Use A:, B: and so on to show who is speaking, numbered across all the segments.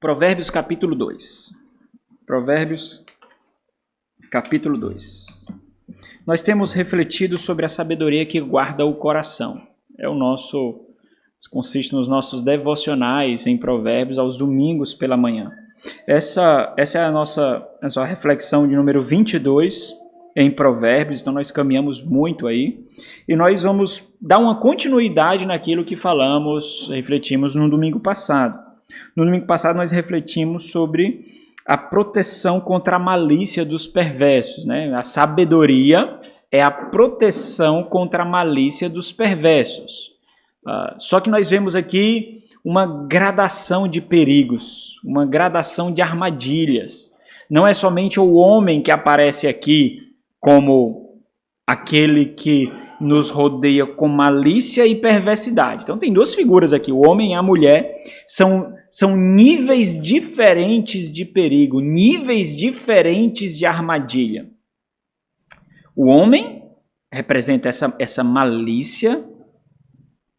A: Provérbios capítulo 2. Provérbios capítulo 2. Nós temos refletido sobre a sabedoria que guarda o coração. Consiste nos nossos devocionais em Provérbios aos domingos pela manhã. Essa é a nossa reflexão de número 22 em Provérbios, então nós caminhamos muito aí. E nós vamos dar uma continuidade naquilo que refletimos no domingo passado. No domingo passado nós refletimos sobre a proteção contra a malícia dos perversos, né? A sabedoria é a proteção contra a malícia dos perversos. Só que nós vemos aqui uma gradação de perigos, uma gradação de armadilhas. Não é somente o homem que aparece aqui como aquele que nos rodeia com malícia e perversidade. Então tem duas figuras aqui, o homem e a mulher, são níveis diferentes de perigo, níveis diferentes de armadilha. O homem representa essa malícia,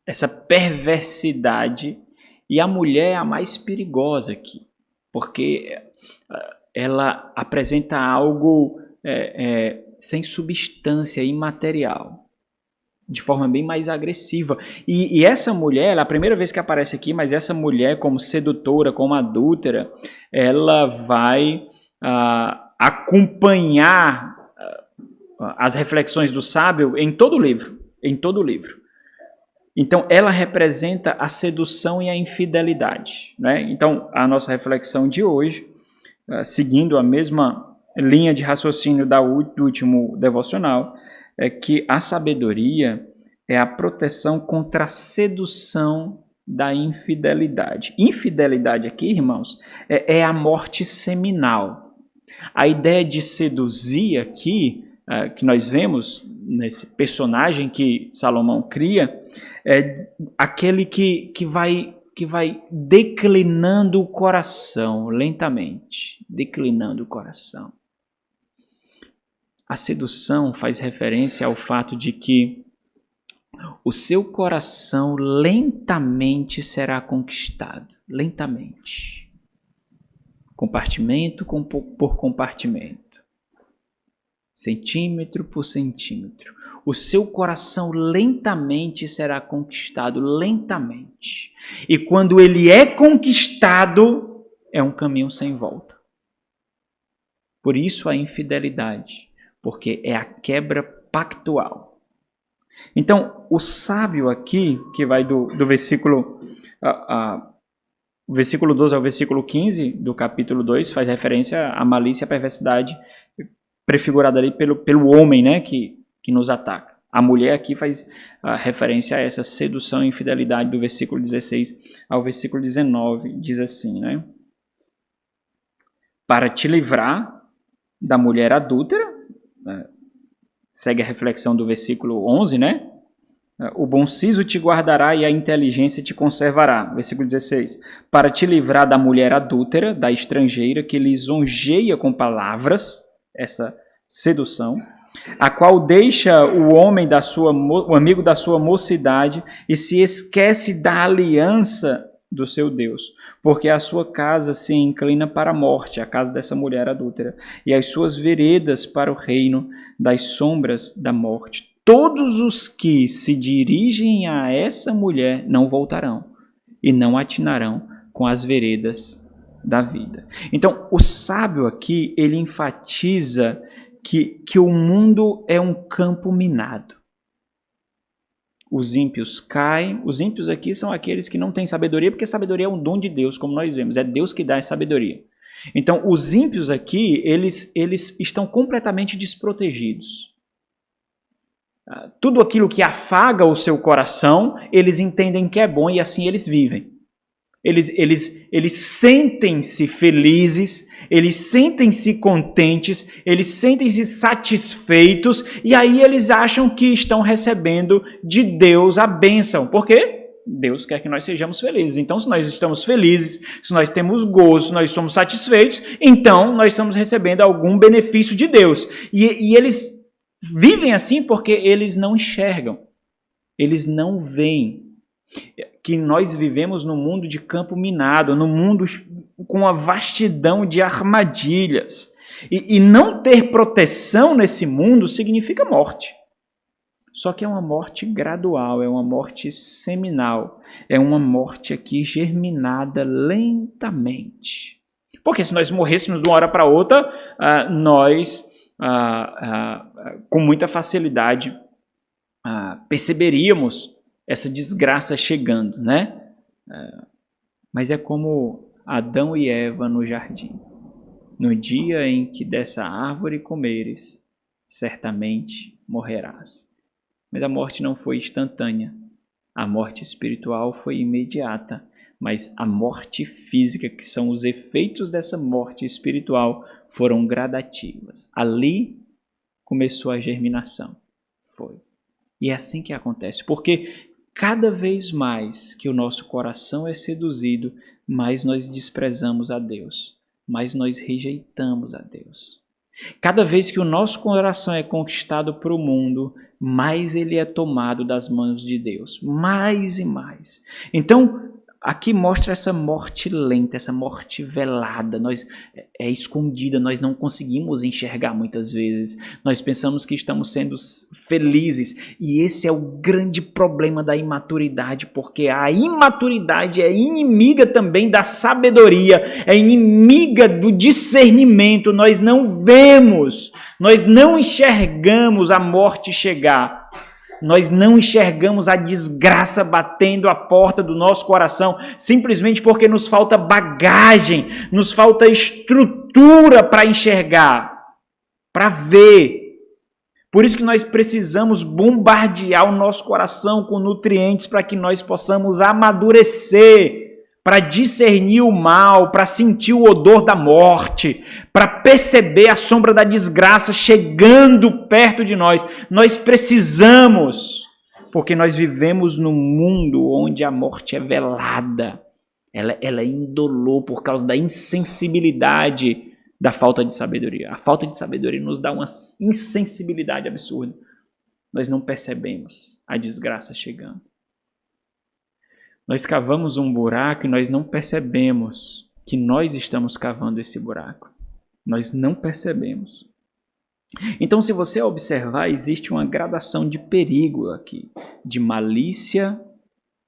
A: essa perversidade, e a mulher é a mais perigosa aqui, porque ela apresenta algo sem substância, imaterial, de forma bem mais agressiva. E essa mulher, ela é a primeira vez que aparece aqui, mas essa mulher como sedutora, como adúltera, ela vai acompanhar as reflexões do sábio em todo o livro. Então, ela representa a sedução e a infidelidade, né? Então, a nossa reflexão de hoje, seguindo a mesma linha de raciocínio do último devocional, é que a sabedoria é a proteção contra a sedução da infidelidade. Infidelidade aqui, irmãos, é a morte seminal. A ideia de seduzir aqui, que nós vemos nesse personagem que Salomão cria, é aquele que vai declinando o coração lentamente, declinando o coração. A sedução faz referência ao fato de que o seu coração lentamente será conquistado, lentamente, compartimento por compartimento, centímetro por centímetro. O seu coração lentamente será conquistado, lentamente. E quando ele é conquistado, é um caminho sem volta. Por isso a infidelidade, porque é a quebra pactual. Então, o sábio aqui, que vai do versículo 12 ao versículo 15 do capítulo 2, faz referência à malícia e à perversidade prefigurada ali pelo homem, né, que nos ataca. A mulher aqui faz referência a essa sedução e infidelidade do versículo 16 ao versículo 19. Diz assim, né? Para te livrar da mulher adúltera, segue a reflexão do versículo 11, né? O bom siso te guardará e a inteligência te conservará. Versículo 16. Para te livrar da mulher adúltera, da estrangeira, que lisonjeia com palavras, essa sedução, a qual deixa o amigo da sua mocidade e se esquece da aliança do seu Deus, porque a sua casa se inclina para a morte, a casa dessa mulher adúltera, e as suas veredas para o reino das sombras da morte. Todos os que se dirigem a essa mulher não voltarão e não atinarão com as veredas da vida. Então, o sábio aqui, ele enfatiza que o mundo é um campo minado. Os ímpios caem. Os ímpios aqui são aqueles que não têm sabedoria, porque sabedoria é um dom de Deus, como nós vemos. É Deus que dá a sabedoria. Então, os ímpios aqui, eles estão completamente desprotegidos. Tudo aquilo que afaga o seu coração, eles entendem que é bom e assim eles vivem. Eles sentem-se felizes, eles sentem-se contentes, eles sentem-se satisfeitos, e aí eles acham que estão recebendo de Deus a bênção. Por quê? Deus quer que nós sejamos felizes. Então, se nós estamos felizes, se nós temos gozo, se nós somos satisfeitos, então nós estamos recebendo algum benefício de Deus. E eles vivem assim porque eles não enxergam, eles não veem. que nós vivemos num mundo de campo minado, num mundo com uma vastidão de armadilhas. E não ter proteção nesse mundo significa morte. Só que é uma morte gradual, é uma morte seminal, é uma morte aqui germinada lentamente. Porque se nós morrêssemos de uma hora para outra, nós, com muita facilidade, perceberíamos essa desgraça chegando, né? Mas é como Adão e Eva no jardim. No dia em que dessa árvore comeres, certamente morrerás. Mas a morte não foi instantânea. A morte espiritual foi imediata. Mas a morte física, que são os efeitos dessa morte espiritual, foram gradativas. Ali começou a germinação. Foi. E é assim que acontece. Porque cada vez mais que o nosso coração é seduzido, mais nós desprezamos a Deus. Mais nós rejeitamos a Deus. Cada vez que o nosso coração é conquistado por o mundo, mais ele é tomado das mãos de Deus. Mais e mais. Então, aqui mostra essa morte lenta, essa morte velada. É escondida, nós não conseguimos enxergar muitas vezes. Nós pensamos que estamos sendo felizes. E esse é o grande problema da imaturidade, porque a imaturidade é inimiga também da sabedoria, é inimiga do discernimento. Nós não vemos, nós não enxergamos a morte chegar. Nós não enxergamos a desgraça batendo a porta do nosso coração, simplesmente porque nos falta bagagem, nos falta estrutura para enxergar, para ver. Por isso que nós precisamos bombardear o nosso coração com nutrientes para que nós possamos amadurecer, para discernir o mal, para sentir o odor da morte, para perceber a sombra da desgraça chegando perto de nós. Nós precisamos, porque nós vivemos num mundo onde a morte é velada. Ela é indolor por causa da insensibilidade da falta de sabedoria. A falta de sabedoria nos dá uma insensibilidade absurda. Nós não percebemos a desgraça chegando. Nós cavamos um buraco e nós não percebemos que nós estamos cavando esse buraco. Nós não percebemos. Então, se você observar, existe uma gradação de perigo aqui, de malícia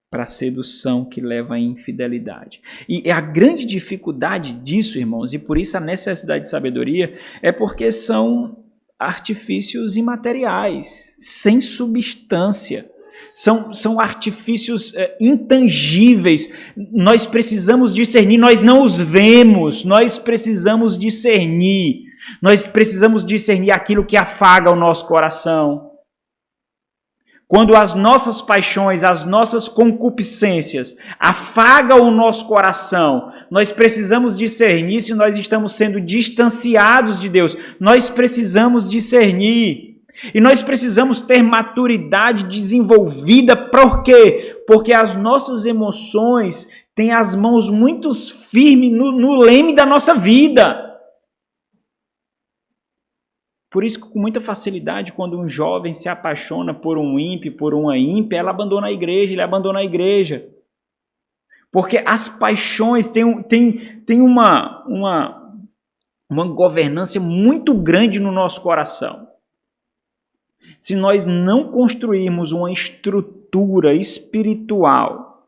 A: para sedução que leva à infidelidade. E a grande dificuldade disso, irmãos, e por isso a necessidade de sabedoria, é porque são artifícios imateriais, sem substância. São artifícios intangíveis. Nós precisamos discernir, nós não os vemos, nós precisamos discernir. Nós precisamos discernir aquilo que afaga o nosso coração. Quando as nossas paixões, as nossas concupiscências afagam o nosso coração, nós precisamos discernir se nós estamos sendo distanciados de Deus. Nós precisamos discernir. E nós precisamos ter maturidade desenvolvida. Por quê? Porque as nossas emoções têm as mãos muito firmes no leme da nossa vida. Por isso que com muita facilidade, quando um jovem se apaixona por um ímpio, por uma ímpia, ela abandona a igreja, ele abandona a igreja. Porque as paixões têm uma governança muito grande no nosso coração. Se nós não construirmos uma estrutura espiritual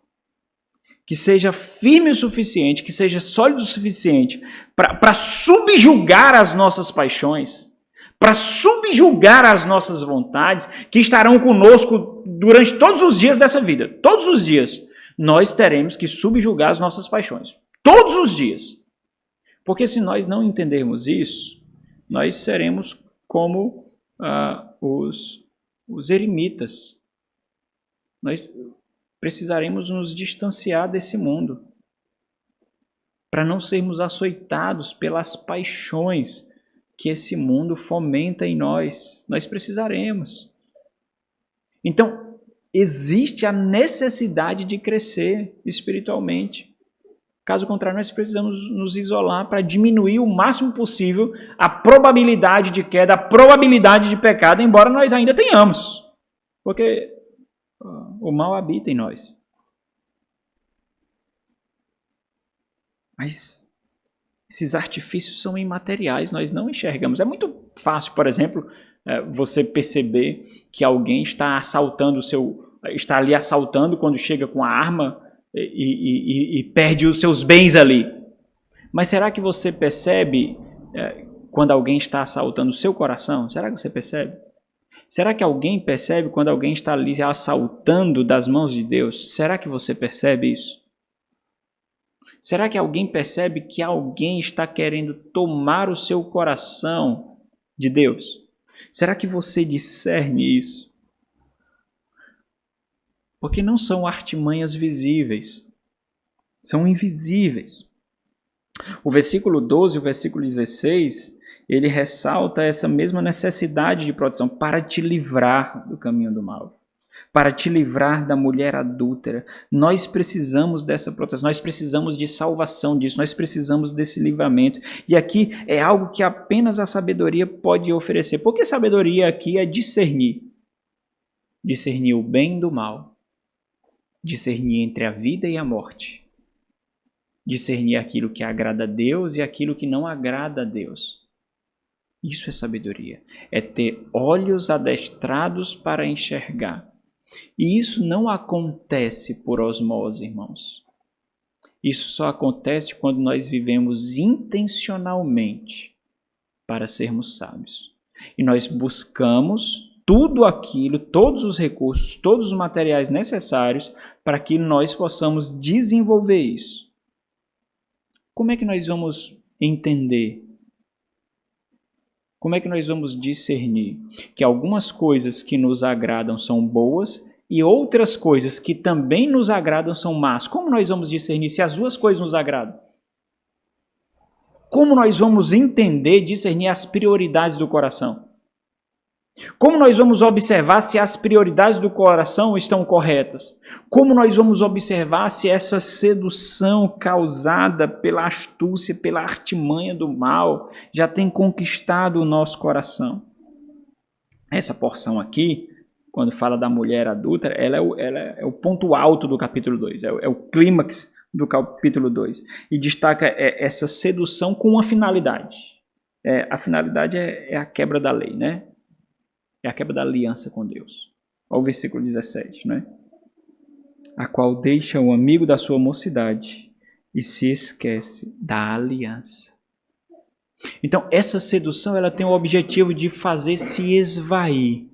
A: que seja firme o suficiente, que seja sólida o suficiente para subjugar as nossas paixões, para subjugar as nossas vontades, que estarão conosco durante todos os dias dessa vida, todos os dias, nós teremos que subjugar as nossas paixões, todos os dias. Porque se nós não entendermos isso, nós seremos como os eremitas. Nós precisaremos nos distanciar desse mundo para não sermos açoitados pelas paixões que esse mundo fomenta em nós. Nós precisaremos. Então, existe a necessidade de crescer espiritualmente. Caso contrário, nós precisamos nos isolar para diminuir o máximo possível a probabilidade de queda, a probabilidade de pecado, embora nós ainda tenhamos. Porque o mal habita em nós. Mas esses artifícios são imateriais, nós não enxergamos. É muito fácil, por exemplo, você perceber que alguém está está ali assaltando quando chega com a arma e perde os seus bens ali. Mas será que você percebe quando alguém está assaltando o seu coração? Será que você percebe? Será que alguém percebe quando alguém está ali assaltando das mãos de Deus? Será que você percebe isso? Será que alguém percebe que alguém está querendo tomar o seu coração de Deus? Será que você discerne isso? Porque não são artimanhas visíveis, são invisíveis. O versículo 12 e o versículo 16, ele ressalta essa mesma necessidade de proteção para te livrar do caminho do mal, para te livrar da mulher adúltera. Nós precisamos dessa proteção, nós precisamos de salvação disso, nós precisamos desse livramento. E aqui é algo que apenas a sabedoria pode oferecer. Porque sabedoria aqui é discernir o bem do mal, discernir entre a vida e a morte, discernir aquilo que agrada a Deus e aquilo que não agrada a Deus. Isso é sabedoria, é ter olhos adestrados para enxergar. E isso não acontece por osmose, irmãos. Isso só acontece quando nós vivemos intencionalmente para sermos sábios. E nós buscamos tudo aquilo, todos os recursos, todos os materiais necessários para que nós possamos desenvolver isso. Como é que nós vamos entender? Como é que nós vamos discernir que algumas coisas que nos agradam são boas e outras coisas que também nos agradam são más? Como nós vamos discernir se as duas coisas nos agradam? Como nós vamos entender, discernir as prioridades do coração? Como nós vamos observar se as prioridades do coração estão corretas? Como nós vamos observar se essa sedução causada pela astúcia, pela artimanha do mal, já tem conquistado o nosso coração? Essa porção aqui, quando fala da mulher adúltera, ela é o ponto alto do capítulo 2, é o clímax do capítulo 2. E destaca essa sedução com uma finalidade. A finalidade é a quebra da lei, né? É a quebra da aliança com Deus. Olha o versículo 17, né? A qual deixa o amigo da sua mocidade e se esquece da aliança. Então, essa sedução ela tem o objetivo de fazer se esvair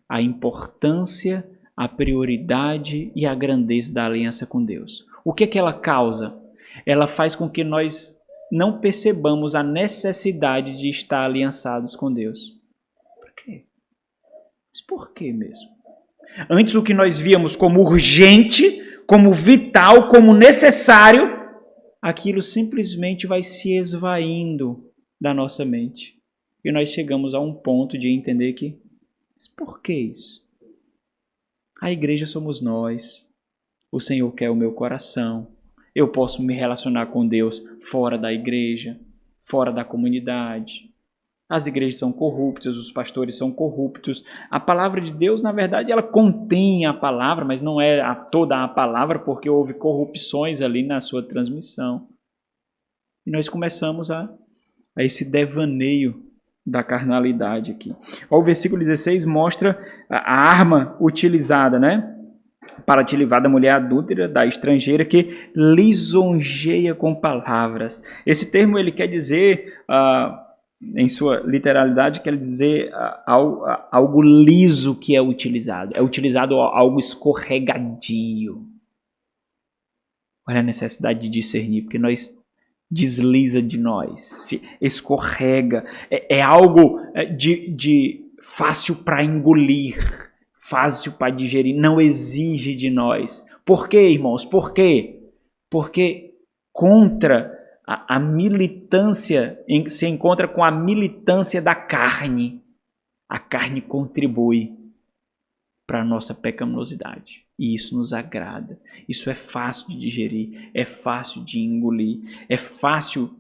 A: a importância, a prioridade e a grandeza da aliança com Deus. O que é que ela causa? Ela faz com que nós não percebamos a necessidade de estar aliançados com Deus. Por quê? Mas por que mesmo? Antes o que nós víamos como urgente, como vital, como necessário, aquilo simplesmente vai se esvaindo da nossa mente. E nós chegamos a um ponto de entender que, mas por que isso? A igreja somos nós. O Senhor quer o meu coração. Eu posso me relacionar com Deus fora da igreja, fora da comunidade. As igrejas são corruptas, os pastores são corruptos. A palavra de Deus, na verdade, ela contém a palavra, mas não é toda a palavra, porque houve corrupções ali na sua transmissão. E nós começamos a esse devaneio da carnalidade aqui. O versículo 16 mostra a arma utilizada, né? Para te livrar da mulher adúltera, da estrangeira, que lisonjeia com palavras. Esse termo ele quer dizer... em sua literalidade, quer dizer algo liso que é utilizado. É utilizado algo escorregadio. Olha a necessidade de discernir, porque nós desliza de nós, se escorrega. É algo de fácil para engolir, fácil para digerir, não exige de nós. Por quê, irmãos? Por quê? Porque contra... A militância se encontra com a militância da carne. A carne contribui para a nossa pecaminosidade. E isso nos agrada. Isso é fácil de digerir, é fácil de engolir, é fácil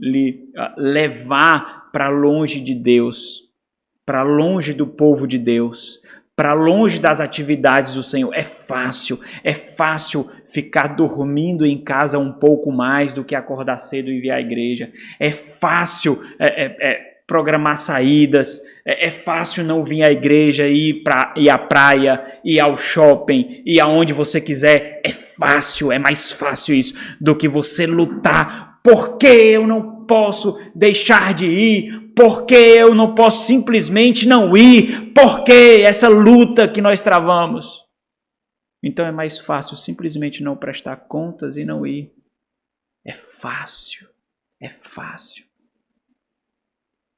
A: levar para longe de Deus, para longe do povo de Deus, para longe das atividades do Senhor. É fácil ficar dormindo em casa um pouco mais do que acordar cedo e vir à igreja. É fácil programar saídas, é fácil não vir à igreja, ir à praia, ir ao shopping, ir aonde você quiser. É fácil, é mais fácil isso do que você lutar. Por que eu não posso deixar de ir? Por que eu não posso simplesmente não ir? Por que essa luta que nós travamos? Então é mais fácil simplesmente não prestar contas e não ir. É fácil, é fácil.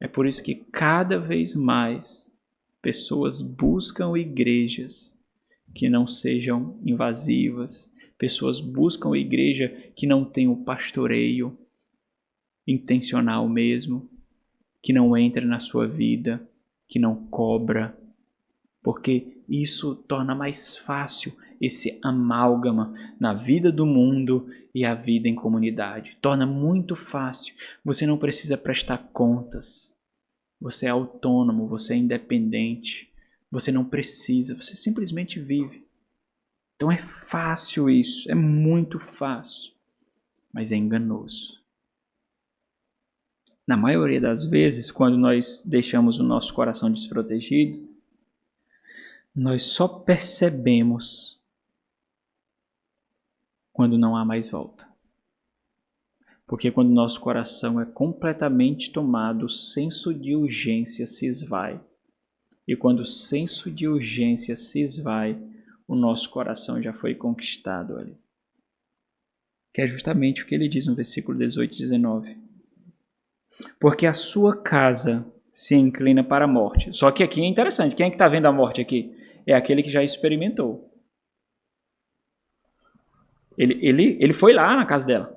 A: É por isso que cada vez mais pessoas buscam igrejas que não sejam invasivas, pessoas buscam igreja que não tenha o pastoreio intencional mesmo, que não entre na sua vida, que não cobra, porque isso torna mais fácil esse amálgama na vida do mundo e a vida em comunidade. Torna muito fácil. Você não precisa prestar contas. Você é autônomo, você é independente. Você não precisa, você simplesmente vive. Então é fácil isso, é muito fácil, mas é enganoso. Na maioria das vezes, quando nós deixamos o nosso coração desprotegido, nós só percebemos quando não há mais volta. Porque quando nosso coração é completamente tomado, o senso de urgência se esvai. E quando o senso de urgência se esvai, o nosso coração já foi conquistado ali. Que é justamente o que ele diz no versículo 18 e 19. Porque a sua casa se inclina para a morte. Só que aqui é interessante, quem é que está vendo a morte aqui? É aquele que já experimentou. Ele foi lá na casa dela.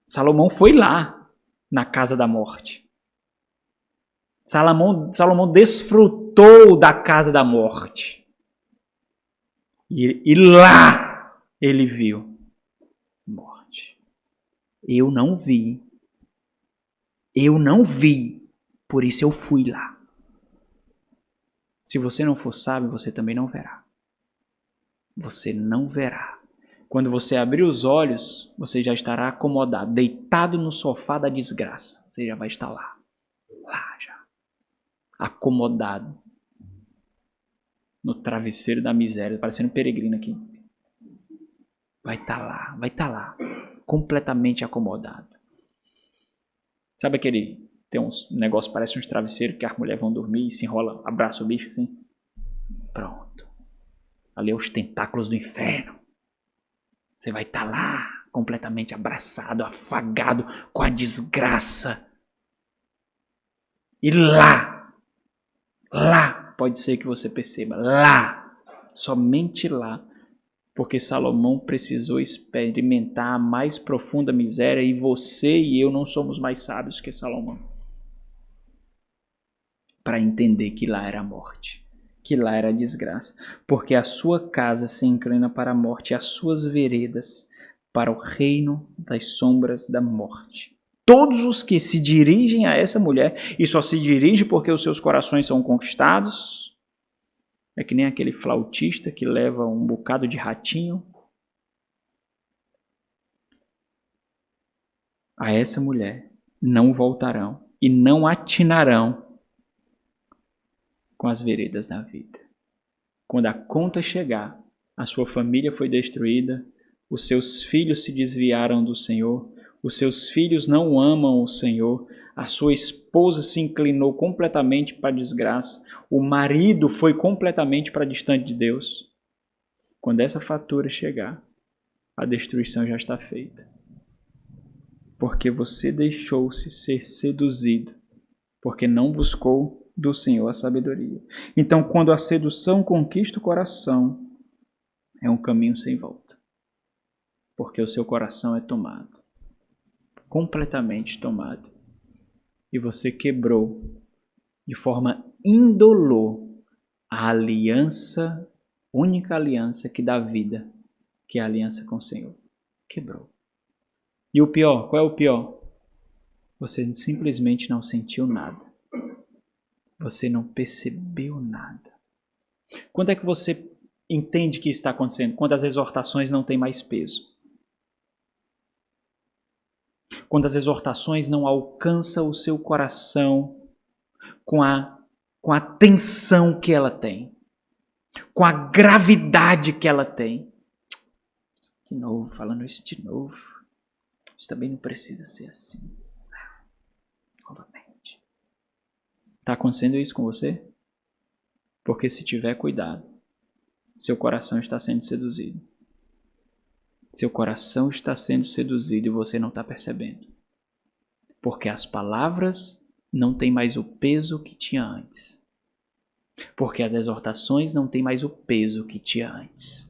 A: Salomão foi lá na casa da morte. Salomão desfrutou da casa da morte. E lá ele viu morte. Eu não vi. Por isso eu fui lá. Se você não for sábio, você também não verá. Você não verá. Quando você abrir os olhos, você já estará acomodado, deitado no sofá da desgraça. Você já vai estar lá. Lá já. Acomodado. No travesseiro da miséria, parecendo um peregrino aqui. Vai estar lá. Completamente acomodado. Sabe aquele... Tem uns negócios, parece uns travesseiros que as mulheres vão dormir e se enrola, abraça o bicho assim. Pronto. Ali é os tentáculos do inferno. Você vai estar lá, completamente abraçado, afagado com a desgraça. E lá pode ser que você perceba, lá, somente lá, porque Salomão precisou experimentar a mais profunda miséria e você e eu não somos mais sábios que Salomão. Para entender que lá era a morte, que lá era a desgraça, porque a sua casa se inclina para a morte e as suas veredas para o reino das sombras da morte. Todos os que se dirigem a essa mulher, e só se dirigem porque os seus corações são conquistados, é que nem aquele flautista que leva um bocado de ratinho a essa mulher, não voltarão e não atinarão com as veredas da vida. Quando a conta chegar, a sua família foi destruída, os seus filhos se desviaram do Senhor, os seus filhos não amam o Senhor, a sua esposa se inclinou completamente para a desgraça, o marido foi completamente para distante de Deus. Quando essa fatura chegar, a destruição já está feita. Porque você deixou-se ser seduzido, porque não buscou do Senhor a sabedoria. Então, quando a sedução conquista o coração, é um caminho sem volta. Porque o seu coração é tomado. Completamente tomado. E você quebrou, de forma indolor, a aliança, única aliança que dá vida, que é a aliança com o Senhor. Quebrou. E o pior, qual é o pior? Você simplesmente não sentiu nada. Você não percebeu nada. Quando é que você entende que está acontecendo? Quando as exortações não têm mais peso. Quando as exortações não alcançam o seu coração com a tensão que ela tem, com a gravidade que ela tem. De novo, falando isso de novo. Isso também não precisa ser assim. Novamente. Está acontecendo isso com você? Porque se tiver cuidado, seu coração está sendo seduzido. Seu coração está sendo seduzido e você não está percebendo. Porque as palavras não têm mais o peso que tinha antes. Porque as exortações não têm mais o peso que tinha antes.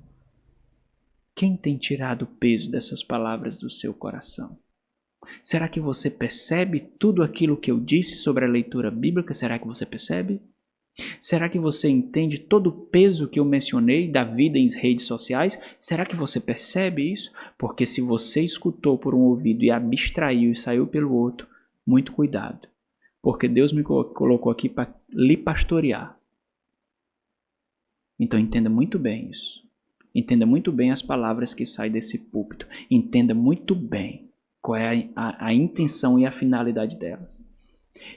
A: Quem tem tirado o peso dessas palavras do seu coração? Será que você percebe tudo aquilo que eu disse sobre a leitura bíblica? Será que você percebe? Será que você entende todo o peso que eu mencionei da vida em redes sociais? Será que você percebe isso? Porque se você escutou por um ouvido e abstraiu e saiu pelo outro, muito cuidado. Porque Deus me colocou aqui para lhe pastorear. Então entenda muito bem isso. Entenda muito bem as palavras que saem desse púlpito. Entenda muito bem qual é a intenção e a finalidade delas.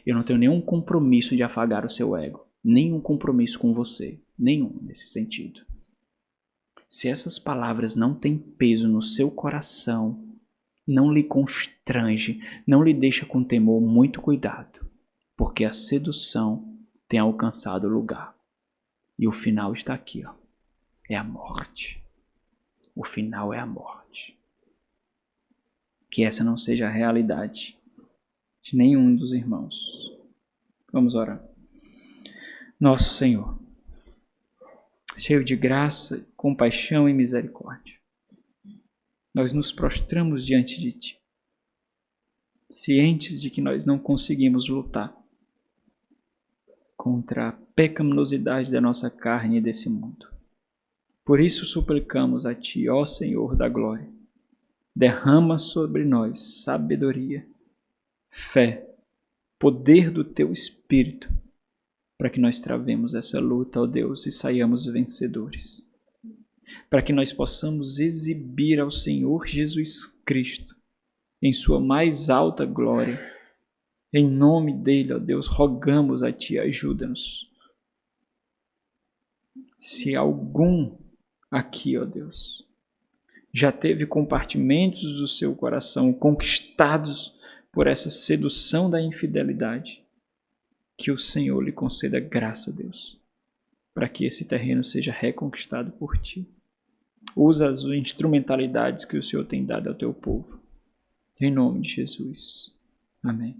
A: Eu não tenho nenhum compromisso de afagar o seu ego. Nenhum compromisso com você. Nenhum nesse sentido. Se essas palavras não têm peso no seu coração, não lhe constrange, não lhe deixa com temor, muito cuidado. Porque a sedução tem alcançado o lugar. E o final está aqui, ó. É a morte. O final é a morte. Que essa não seja a realidade de nenhum dos irmãos. Vamos orar. Nosso Senhor, cheio de graça, compaixão e misericórdia, nós nos prostramos diante de Ti, cientes de que nós não conseguimos lutar contra a pecaminosidade da nossa carne e desse mundo. Por isso suplicamos a Ti, ó Senhor da glória, derrama sobre nós sabedoria, fé, poder do Teu Espírito, para que nós travemos essa luta, ó Deus, e saiamos vencedores. Para que nós possamos exibir ao Senhor Jesus Cristo em sua mais alta glória. Em nome dele, ó Deus, rogamos a Ti, ajuda-nos. Se algum aqui, ó Deus, já teve compartimentos do seu coração conquistados por essa sedução da infidelidade, que o Senhor lhe conceda graça, Deus, para que esse terreno seja reconquistado por Ti. Usa as instrumentalidades que o Senhor tem dado ao Teu povo. Em nome de Jesus. Amém.